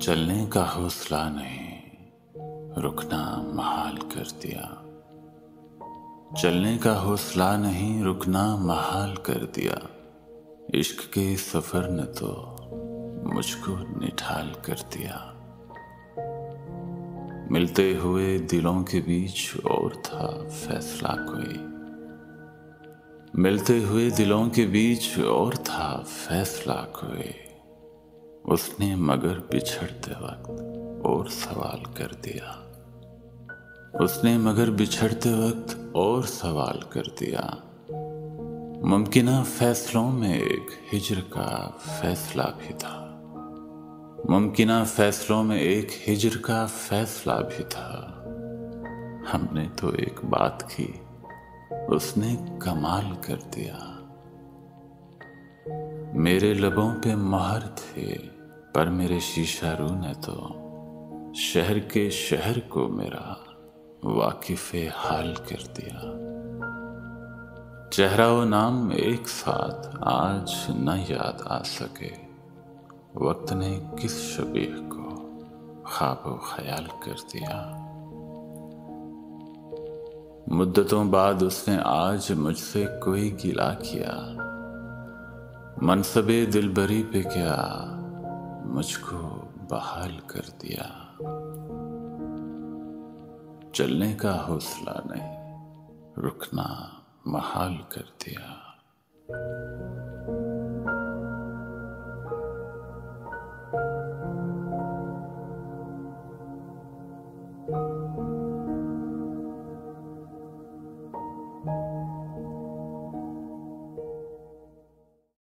चलने का हौसला नहीं, रुकना महाल कर दिया। चलने का हौसला नहीं, रुकना महाल कर दिया। इश्क के सफर ने तो मुझको निढाल कर दिया। मिलते हुए दिलों के बीच और था फैसला कोई, मिलते हुए दिलों के बीच और था फैसला कोई। उसने मगर बिछड़ते वक्त और सवाल कर दिया। उसने मगर बिछड़ते वक्त और सवाल कर दिया। मुमकिना फैसलों में एक हिज्र का फैसला भी था। मुमकिना फैसलों में एक हिज्र का फैसला भी था। हमने तो एक बात की, उसने कमाल कर दिया। मेरे लबों पे मोहर थे, पर मेरे शीशा रू ने तो शहर के शहर को मेरा वाकिफ़े हाल कर दिया। चेहरा व नाम एक साथ आज न याद आ सके, वक्त ने किस शबीह को ख्वाब ख्याल कर दिया। मुद्दतों बाद उसने आज मुझसे कोई गिला किया। मनसबे दिलबरी पे क्या मुझको बहाल कर दिया। चलने का हौसला नहीं, रुकना महाल कर दिया।